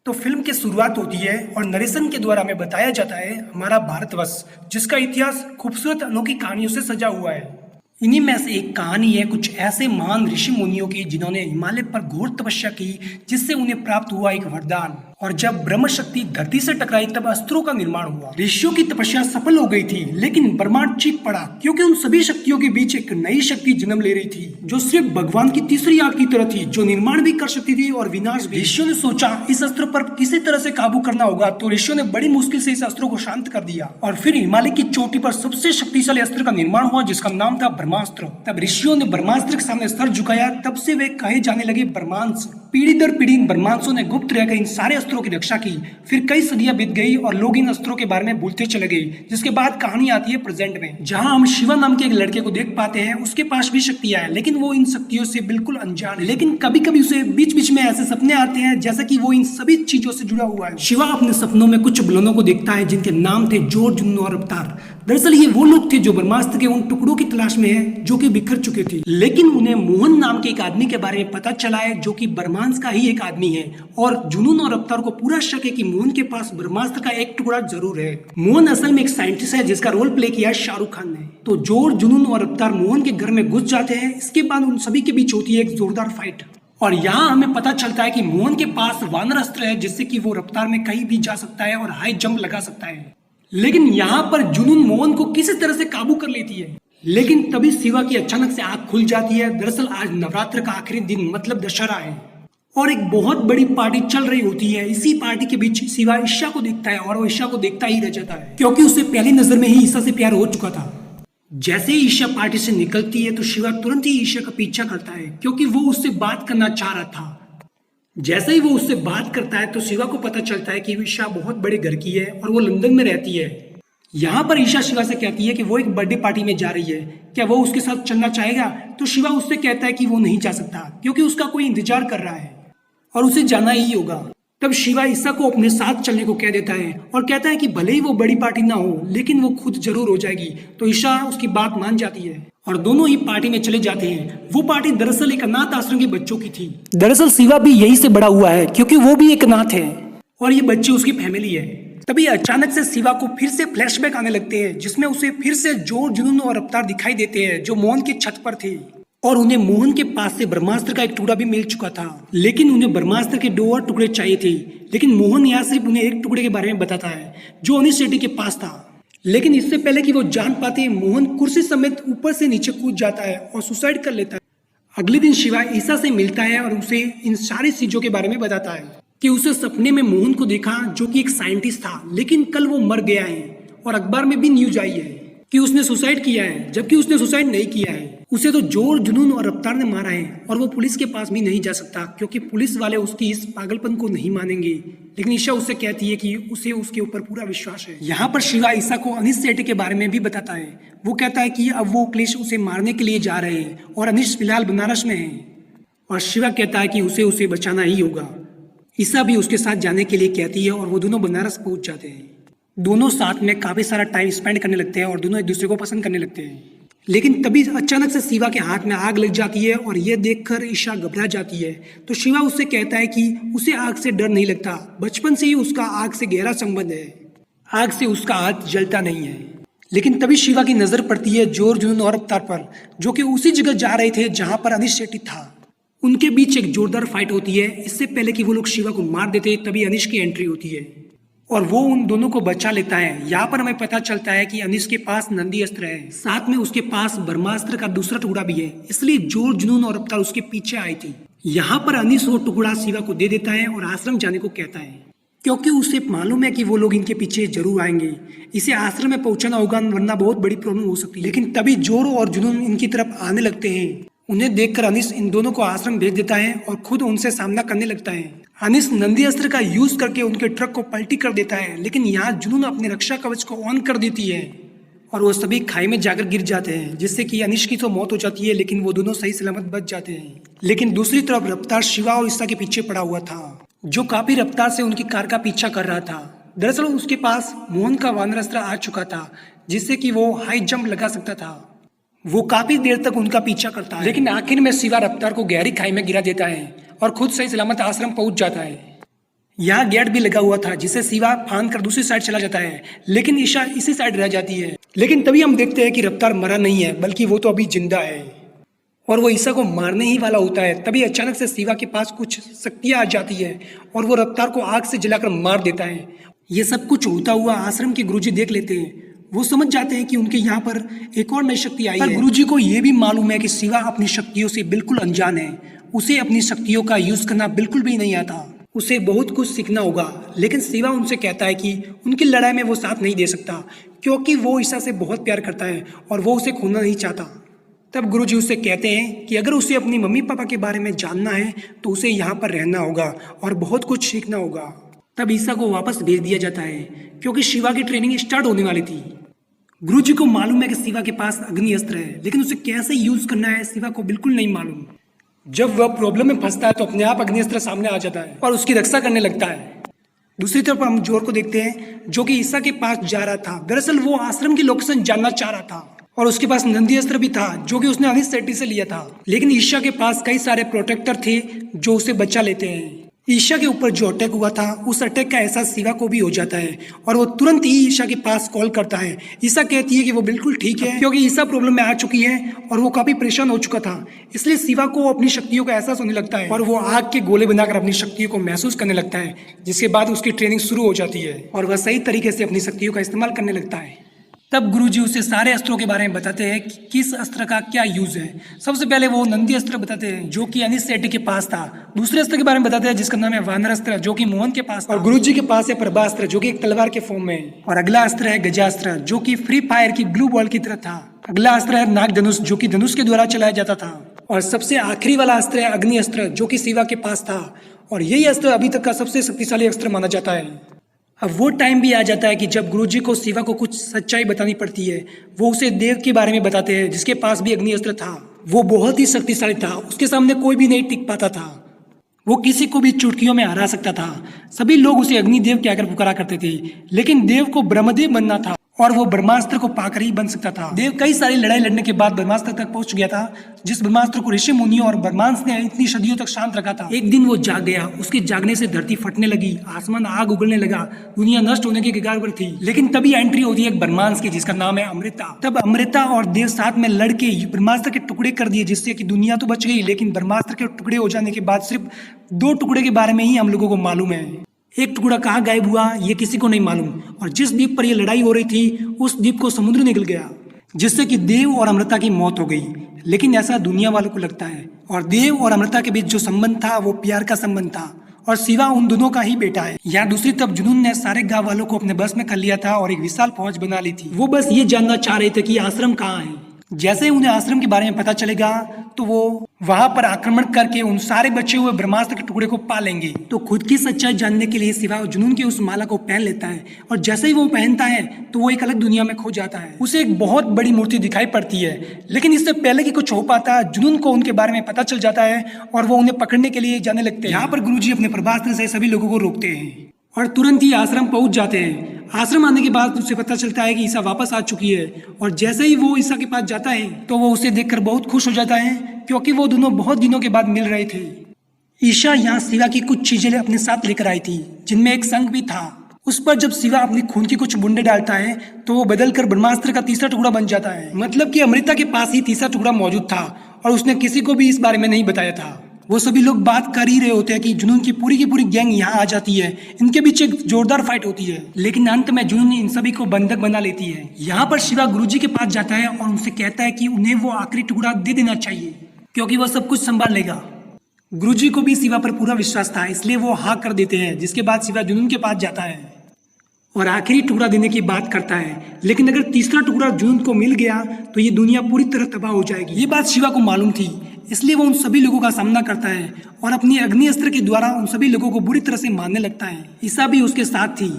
तो फिल्म की शुरुआत होती है और नरेशन के द्वारा हमें बताया जाता है हमारा भारतवर्ष, जिसका इतिहास खूबसूरत अनोखी कहानियों से सजा हुआ है। इन्हीं में से एक कहानी है कुछ ऐसे महान ऋषि मुनियों की जिन्होंने हिमालय पर घोर तपस्या की, जिससे उन्हें प्राप्त हुआ एक वरदान। और जब ब्रह्म शक्ति धरती से टकराई तब अस्त्रों का निर्माण हुआ। ऋषियों की तपस्या सफल हो गई थी, लेकिन ब्रह्मांड चीख पड़ा क्योंकि उन सभी शक्तियों के बीच एक नई शक्ति जन्म ले रही थी, जो सिर्फ भगवान की तीसरी आंख की तरह थी, जो निर्माण भी कर सकती थी और विनाश भी। ऋषियों ने सोचा इस अस्त्र पर किसी तरह से काबू करना होगा, तो ऋषियों ने बड़ी मुश्किल से इस अस्त्र को शांत कर दिया और फिर हिमालय की चोटी पर सबसे शक्तिशाली अस्त्र का निर्माण हुआ, जिसका नाम था ब्रह्मास्त्र। तब ऋषियों ने ब्रह्मास्त्र के सामने सर झुकाया, तब से वे कहे जाने लगे ब्रह्मांश। पीढ़ी दर पीढ़ी इन ब्रह्मांशों ने गुप्त रहकर इन सारे अस्त्रों की रक्षा की। फिर कई सदियां बीत गई और लोग इन अस्त्रों के बारे में भूलते चले गए, जिसके बाद कहानी आती है प्रेजेंट में, जहां हम शिवा नाम के एक लड़के को देख पाते हैं। उसके पास भी शक्तियां हैं, लेकिन वो इन शक्तियों से बिल्कुल अनजान है। लेकिन कभी कभी उसे बीच बीच में ऐसे सपने आते हैं जैसा कि वो इन सभी चीजों से जुड़ा हुआ है। शिवा अपने सपनों में कुछ विलनों को देखता है जिनके नाम थे जोर, जुनून और अवतार। दरअसल ये वो लोग थे जो ब्रह्मास्त्र के उन टुकड़ों की तलाश में है जो कि बिखर चुके थे। लेकिन उन्हें मोहन नाम के एक आदमी के बारे में पता चला है, जो कि ब्रह्मांश का ही एक आदमी है। और जुनून और अवतार को पूरा शक है कि मोहन के पास ब्रह्मास्त्र का एक टुकड़ा जरूर है। मोहन असल में एक साइंटिस्ट है जिसका रोल प्ले किया है शाहरुख खान ने। तो जोर, जुनून और अवतार मोहन के घर में घुस जाते हैं। इसके बाद उन सभी के बीच होती है एक जोरदार फाइट। और यहाँ हमें पता चलता है कि मोहन के पास वानर अस्त्र है, जिससे कि वो रफ्तार में कहीं भी जा सकता है और हाई जंप लगा सकता है। लेकिन यहाँ पर जुनून मोहन को किसी तरह से काबू कर लेती है। लेकिन तभी शिवा की अचानक से आंख खुल जाती है। दरअसल आज नवरात्र का आखिरी दिन, मतलब दशहरा है, और एक बहुत बड़ी पार्टी चल रही होती है। इसी पार्टी के बीच शिवा ईशा को देखता है और वो ईशा को देखता ही रह जाता है, क्योंकि उसे पहली नजर में ही ईशा से प्यार हो चुका था। जैसे ही ईशा पार्टी से निकलती है तो शिवा तुरंत ही ईशा का पीछा करता है, क्योंकि वो उससे बात करना चाह रहा था। जैसे ही वो उससे बात करता है तो शिवा को पता चलता है कि ईशा बहुत बड़े घर की है और वो लंदन में रहती है। यहाँ पर ईशा शिवा से कहती है कि वो एक बर्थडे पार्टी में जा रही है, क्या वो उसके साथ चलना चाहेगा। तो शिवा उससे कहता है कि वो नहीं जा सकता, क्योंकि उसका कोई इंतजार कर रहा है और उसे जाना ही होगा। तब शिवा ईशा को अपने साथ चलने को कह देता है और कहता है कि भले ही वो बड़ी पार्टी ना हो, लेकिन वो खुद जरूर हो जाएगी। तो ईशा उसकी बात मान जाती है और दोनों ही पार्टी में चले जाते हैं। वो पार्टी दरअसल एक अनाथ आश्रम के बच्चों की थी। दरअसल शिवा भी यही से बड़ा हुआ है, क्योंकि वो भी एक अनाथ है और ये बच्चे उसकी फैमिली है। तभी अचानक से शिवा को फिर से फ्लैशबैक आने लगते हैं, जिसमें उसे फिर से जोर, जुनून और अवतार दिखाई देते हैं, जो मोहन की छत पर थे। और उन्हें मोहन के पास से ब्रह्मास्त्र का एक टुकड़ा भी मिल चुका था, लेकिन उन्हें ब्रह्मास्त्र के 2 और टुकड़े चाहिए थे। लेकिन मोहन यहाँ सिर्फ उन्हें एक टुकड़े के बारे में बताता है, जो अनिश शेट्टी के पास था। लेकिन इससे पहले कि वो जान पाते, मोहन कुर्सी समेत ऊपर से नीचे कूद जाता है और सुसाइड कर लेता है। अगले दिन शिवा ईशा से मिलता है और उसे इन सारी चीजों के बारे में बताता है कि उसे सपने में मोहन को देखा, जो कि एक साइंटिस्ट था, लेकिन कल वो मर गया है और अखबार में भी न्यूज आई है कि उसने सुसाइड किया है, जबकि उसने सुसाइड नहीं किया है। उसे तो जोर, जुनून और अवतार ने मारा है और वो पुलिस के पास भी नहीं जा सकता, क्योंकि पुलिस वाले उसकी इस पागलपन को नहीं मानेंगे। लेकिन ईशा उससे कहती है कि उसे उसके ऊपर पूरा विश्वास है। यहाँ पर शिवा ईशा को अनिश सेठी के बारे में भी बताता है। वो कहता है कि अब वो क्लेश उसे मारने के लिए जा रहे हैं और अनिश फिलहाल बनारस में है, और शिवा कहता है कि उसे बचाना ही होगा। ईशा भी उसके साथ जाने के लिए कहती है और वो दोनों बनारस पहुंच जाते हैं। दोनों साथ में काफी सारा टाइम स्पेंड करने लगते हैं और दोनों एक दूसरे को पसंद करने लगते हैं। लेकिन तभी अचानक से शिवा के हाथ में आग लग जाती है और यह देखकर ईशा घबरा जाती है। तो शिवा उससे कहता है कि उसे आग से डर नहीं लगता, बचपन से ही उसका आग से गहरा संबंध है, आग से उसका हाथ जलता नहीं है। लेकिन तभी शिवा की नजर पड़ती है जोर, जुनून और अवतार पर, जो कि उसी जगह जा रहे थे जहां पर अनिश शेट्टी था। उनके बीच एक जोरदार फाइट होती है। इससे पहले कि वो लोग शिवा को मार देते, तभी अनिश की एंट्री होती है और वो उन दोनों को बचा लेता है। यहाँ पर हमें पता चलता है कि अनिश के पास नंदी अस्त्र है, साथ में उसके पास ब्रह्मास्त्र का दूसरा टुकड़ा भी है, इसलिए जोर, जुनून और अवतार उसके पीछे आई थी। यहाँ पर अनिश वो टुकड़ा शिवा को दे देता है और आश्रम जाने को कहता है, क्योंकि उसे मालूम है कि वो लोग इनके पीछे जरूर आएंगे। इसे आश्रम में पहुंचाना होगा, वरना बहुत बड़ी प्रॉब्लम हो सकती है। लेकिन तभी जोर और जुनून इनकी तरफ आने लगते हैं। उन्हें देखकर अनिश इन दोनों को आश्रम भेज देता है और खुद उनसे सामना करने लगता है। अनिश नंदी अस्त्र का यूज करके उनके ट्रक को पलटी कर देता है, लेकिन यहाँ जुनून अपने रक्षा कवच को ऑन कर देती है और वो सभी खाई में जाकर गिर जाते हैं, जिससे कि अनिश की तो मौत हो जाती है, लेकिन वो दोनों सही सलामत बच जाते हैं। लेकिन दूसरी तरफ रफ्तार शिवा और ईशा के पीछे पड़ा हुआ था, जो काफी रफ्तार से उनकी कार का पीछा कर रहा था। दरअसल उसके पास मोहन का वानर अस्त्र आ चुका था, जिससे कि वो हाई जंप लगा सकता था। वो काफी देर तक उनका पीछा करता है, लेकिन आखिर में शिवा रफ्तार को गहरी खाई में गिरा देता है और खुद सही सलामत आश्रम पहुंच जाता है। यहाँ गेट भी लगा हुआ था जिसे शिवा फांद कर दूसरी साइड चला जाता है, लेकिन ईशा इसी साइड रह जाती है। लेकिन तभी हम देखते हैं कि रफ्तार मरा नहीं है, बल्कि वो तो अभी जिंदा है और वो ईशा को मारने ही वाला होता है। तभी अचानक से शिवा के पास कुछ शक्तियाँ आ जाती है और वो रफ्तार को आग से जलाकर मार देता है। ये सब कुछ होता हुआ आश्रम के गुरुजी देख लेते हैं। वो समझ जाते हैं कि उनके यहाँ पर एक और नई शक्ति आई है। गुरुजी को ये भी मालूम है कि शिवा अपनी शक्तियों से बिल्कुल अनजान है। उसे अपनी शक्तियों का यूज करना बिल्कुल भी नहीं आता। उसे बहुत कुछ सीखना होगा। लेकिन शिवा उनसे कहता है कि उनकी लड़ाई में वो साथ नहीं दे सकता, क्योंकि वो ईशा से बहुत प्यार करता है और वो उसे खोना नहीं चाहता। तब गुरुजी उससे कहते हैं कि अगर उसे अपनी मम्मी पापा के बारे में जानना है तो उसे यहाँ पर रहना होगा और बहुत कुछ सीखना होगा। तब ईशा को वापस भेज दिया जाता है, क्योंकि शिवा की ट्रेनिंग स्टार्ट होने वाली थी। गुरुजी को मालूम है कि शिवा के पास अग्नि अस्त्र है, लेकिन उसे कैसे यूज करना है शिवा को बिल्कुल नहीं मालूम। जब वह प्रॉब्लम में फंसता है तो अपने आप अग्नि अस्त्र सामने आ जाता है और उसकी रक्षा करने लगता है। दूसरी तरफ हम जोर को देखते हैं, जो कि ईशा के पास जा रहा था। दरअसल वो आश्रम की लोकेशन जानना चाह रहा था और उसके पास नंदी अस्त्र भी था, जो कि उसने अनिश सेट्टी से लिया था। लेकिन ईशा के पास कई सारे प्रोटेक्टर थे जो उसे बचा लेते हैं। ईशा के ऊपर जो अटैक हुआ था, उस अटैक का एहसास शिवा को भी हो जाता है और वो तुरंत ही ईशा के पास कॉल करता है। ईशा कहती है कि वो बिल्कुल ठीक है, क्योंकि ईशा प्रॉब्लम में आ चुकी है और वो काफी परेशान हो चुका था। इसलिए शिवा को अपनी शक्तियों का एहसास होने लगता है और वो आग के गोले बनाकर अपनी शक्तियों को महसूस करने लगता है, जिसके बाद उसकी ट्रेनिंग शुरू हो जाती है और वह सही तरीके से अपनी शक्तियों का इस्तेमाल करने लगता है। तब गुरुजी उसे सारे अस्त्रों के बारे में बताते हैं कि किस अस्त्र का क्या यूज है। सबसे पहले वो नंदी अस्त्र बताते हैं, जो कि अनिश सेट्टी के पास था। दूसरे अस्त्र के बारे में बताते हैं, जिसका नाम है वानर अस्त्र, जो कि मोहन के पास था। और गुरुजी के पास है प्रभास्त्र, जो कि एक तलवार के फॉर्म में है। और अगला अस्त्र है गजास्त्र, जो कि फ्री फायर की ग्लू बॉल की तरह था। अगला अस्त्र है नाग धनुष, जो कि धनुष के द्वारा चलाया जाता था। और सबसे आखिरी वाला अस्त्र है अग्नि अस्त्र, जो कि शिवा के पास था। और यही अस्त्र अभी तक का सबसे शक्तिशाली अस्त्र माना जाता है। अब वो टाइम भी आ जाता है कि जब गुरुजी को शिवा को कुछ सच्चाई बतानी पड़ती है। वो उसे देव के बारे में बताते हैं, जिसके पास भी अग्नि अस्त्र था। वो बहुत ही शक्तिशाली था, उसके सामने कोई भी नहीं टिक पाता था। वो किसी को भी चुटकियों में हरा सकता था। सभी लोग उसे अग्निदेव कहकर पुकारा करते थे, लेकिन देव को ब्रह्मदेव बनना था और वो ब्रह्मास्त्र को पाकर ही बन सकता था। देव कई सारी लड़ाई लड़ने के बाद ब्रह्मास्त्र तक पहुंच गया था, जिस ब्रह्मास्त्र को ऋषि मुनियों और ब्रह्मांस ने इतनी सदियों तक शांत रखा था। एक दिन वो जाग गया, उसके जागने से धरती फटने लगी, आसमान आग उगलने लगा, दुनिया नष्ट होने के कगार पर थी। लेकिन तभी एंट्री होती है एक ब्रह्मांस की, जिसका नाम है अमृता। तब अमृता और देव साथ में लड़के ब्रह्मास्त्र के टुकड़े कर दिए, जिससे कि दुनिया तो बच गई, लेकिन ब्रह्मास्त्र के टुकड़े हो जाने के बाद सिर्फ 2 टुकड़े के बारे में ही हम लोगों को मालूम है। एक टुकड़ा कहाँ गायब हुआ ये किसी को नहीं मालूम, और जिस द्वीप पर ये लड़ाई हो रही थी उस द्वीप को समुद्र निकल गया, जिससे कि देव और अमृता की मौत हो गई। लेकिन ऐसा दुनिया वालों को लगता है, और देव और अमृता के बीच जो संबंध था वो प्यार का संबंध था, और शिवा उन दोनों का ही बेटा है। यहाँ दूसरी तरफ जुनून ने सारे गांव वालों को अपने बस में कर लिया था और एक विशाल फौज बना ली थी। वो बस ये जानना चाह रहे थे कि आश्रम कहाँ है। जैसे ही उन्हें आश्रम के बारे में पता चलेगा तो वो वहां पर आक्रमण करके उन सारे बचे हुए ब्रह्मास्त्र के टुकड़े को पा लेंगे। तो खुद की सच्चाई जानने के लिए शिवा जुनून की उस माला को पहन लेता है, और जैसे ही वो पहनता है तो वो एक अलग दुनिया में खो जाता है। उसे एक बहुत बड़ी मूर्ति दिखाई पड़ती है, लेकिन इससे पहले कि कुछ हो पाता जुनून को उनके बारे में पता चल जाता है और वो उन्हें पकड़ने के लिए जाने लगते हैं। यहाँ पर गुरुजी अपने प्रभास्त्र से सभी लोगों को रोकते हैं और तुरंत ही आश्रम पहुंच जाते हैं। आश्रम आने के बाद उसे पता चलता है कि ईशा वापस आ चुकी है, और जैसे ही वो ईशा के पास जाता है तो वो उसे देखकर बहुत खुश हो जाता है, क्योंकि वो दोनों बहुत दिनों के बाद मिल रहे थे। ईशा यहाँ शिवा की कुछ चीजें अपने साथ लेकर आई थी, जिनमें एक शंख भी था। उस पर जब शिवा अपनी खून की कुछ बूंदे डालता है तो वो बदलकर ब्रह्मास्त्र का तीसरा टुकड़ा बन जाता है। मतलब कि अमृता के पास ही तीसरा टुकड़ा मौजूद था और उसने किसी को भी इस बारे में नहीं बताया था। वो सभी लोग बात कर ही रहे होते हैं कि जुनून की पूरी गैंग यहाँ आ जाती है। इनके बीच एक जोरदार फाइट होती है, लेकिन अंत में जुनून इन सभी को बंधक बना लेती है। यहाँ पर शिवा गुरुजी के पास जाता है और उनसे कहता है कि उन्हें वो आखिरी टुकड़ा दे देना चाहिए, क्योंकि वो सब कुछ संभाल लेगा। गुरुजी को भी शिवा पर पूरा विश्वास था, इसलिए वो हाँ कर देते हैं। जिसके बाद शिवा जुनून के पास जाता है और आखिरी टुकड़ा देने की बात करता है, लेकिन अगर तीसरा टुकड़ा जुनून को मिल गया तो ये दुनिया पूरी तरह तबाह हो जाएगी। ये बात शिवा को मालूम थी, इसलिए वो उन सभी लोगों का सामना करता है और अपनी अग्नि अस्त्र के द्वारा उन सभी लोगों को बुरी तरह से मारने लगता है। ईशा भी उसके साथ थी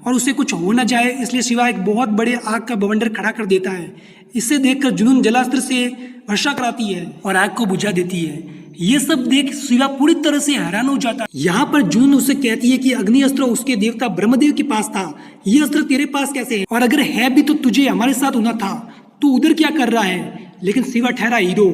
और उसे कुछ हो न जाए, इसलिए शिवा एक बहुत बड़े आग का बवंडर खड़ा कर देता है। इसे देखकर जुनून जलास्त्र से वर्षा कराती है और आग को बुझा देती है। ये सब देख शिवा पूरी तरह से हैरान हो जाता है। यहाँ पर जुनून उससे कहती है कि अग्नि अस्त्र उसके देवता ब्रह्मदेव के पास था, ये अस्त्र तेरे पास कैसे है? और अगर है भी तो तुझे हमारे साथ होना था, तू उधर क्या कर रहा है? लेकिन शिवा ठहरा हीरो,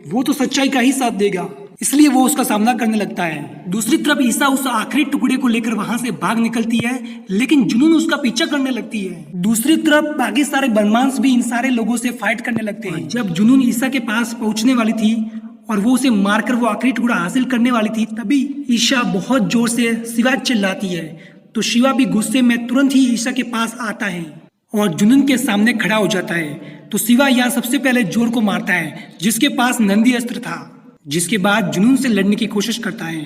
वो तो सच्चाई का ही साथ देगा। इसलिए वो उसका सामना करने लगता है। दूसरी तरफ ईसा उस आखिरी टुकड़े को लेकर वहां से भाग निकलती है, लेकिन जुनून उसका पीछा करने लगती है। दूसरी तरफ बाकी सारे बदमाश भी इन सारे लोगों से फाइट करने लगते हैं। जब जुनून ईसा के पास पहुंचने वाली थी और वो उसे मारकर वो आखिरी टुकड़ा हासिल करने वाली थी, तभी ईशा बहुत जोर से शिवा चिल्लाती है। तो शिवा भी गुस्से में तुरंत ही ईशा के पास आता है और जुनून के सामने खड़ा हो जाता है। तो शिवा यहाँ सबसे पहले जोर को मारता है, जिसके पास नंदी अस्त्र था। जिसके बाद जुनून से लड़ने की कोशिश करता है,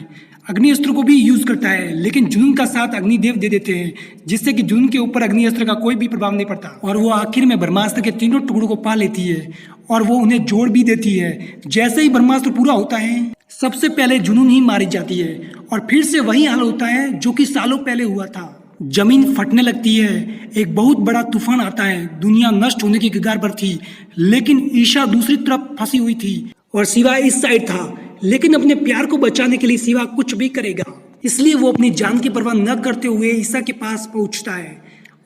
अग्नि अस्त्र को भी यूज करता है, लेकिन जुनून का साथ अग्निदेव दे देते हैं, जिससे कि जुनून के ऊपर अग्नि अस्त्र का कोई भी प्रभाव नहीं पड़ता और वो आखिर में ब्रह्मास्त्र के तीनों टुकड़ों को पा लेती है और वो उन्हें जोड़ भी देती है। जैसे ही ब्रह्मास्त्र पूरा होता है, सबसे पहले जुनून ही मारी जाती है और फिर से वही हाल होता है जो कि सालों पहले हुआ था। जमीन फटने लगती है, एक बहुत बड़ा तूफान आता है, दुनिया नष्ट होने की कगार पर थी, लेकिन ईशा दूसरी तरफ फंसी हुई थी और शिवा इस साइड था। लेकिन अपने प्यार को बचाने के लिए शिवा कुछ भी करेगा, इसलिए वो अपनी जान की परवाह न करते हुए ईसा के पास पहुंचता है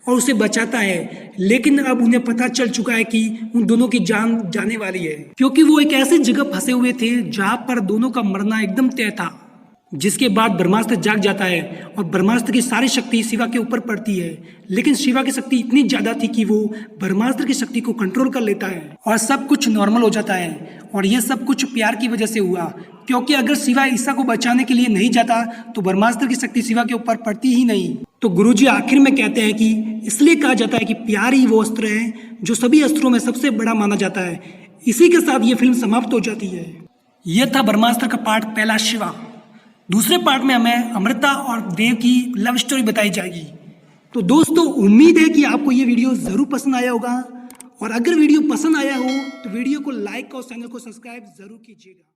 और उसे बचाता है। लेकिन अब उन्हें पता चल चुका है कि उन दोनों की जान जाने वाली है, क्योंकि वो एक ऐसी जगह फंसे हुए थे जहां पर दोनों का मरना एकदम तय था। जिसके बाद ब्रह्मास्त्र जाग जाता है और ब्रह्मास्त्र की सारी शक्ति शिवा के ऊपर पड़ती है, लेकिन शिवा की शक्ति इतनी ज्यादा थी कि वो ब्रह्मास्त्र की शक्ति को कंट्रोल कर लेता है और सब कुछ नॉर्मल हो जाता है। और ये सब कुछ प्यार की वजह से हुआ, क्योंकि अगर शिवा ईसा को बचाने के लिए नहीं जाता तो ब्रह्मास्त्र की शक्ति शिवा के ऊपर पड़ती ही नहीं। तो गुरुजी आखिर में कहते हैं कि इसलिए कहा जाता है कि प्यार ही वो अस्त्र है जो सभी अस्त्रों में सबसे बड़ा माना जाता है। इसी के साथ ये फिल्म समाप्त हो जाती है। यह था ब्रह्मास्त्र का पार्ट पहला, शिवा। दूसरे पार्ट में हमें अमृता और देव की लव स्टोरी बताई जाएगी। तो दोस्तों, उम्मीद है कि आपको ये वीडियो जरूर पसंद आया होगा, और अगर वीडियो पसंद आया हो तो वीडियो को लाइक और चैनल को सब्सक्राइब जरूर कीजिएगा।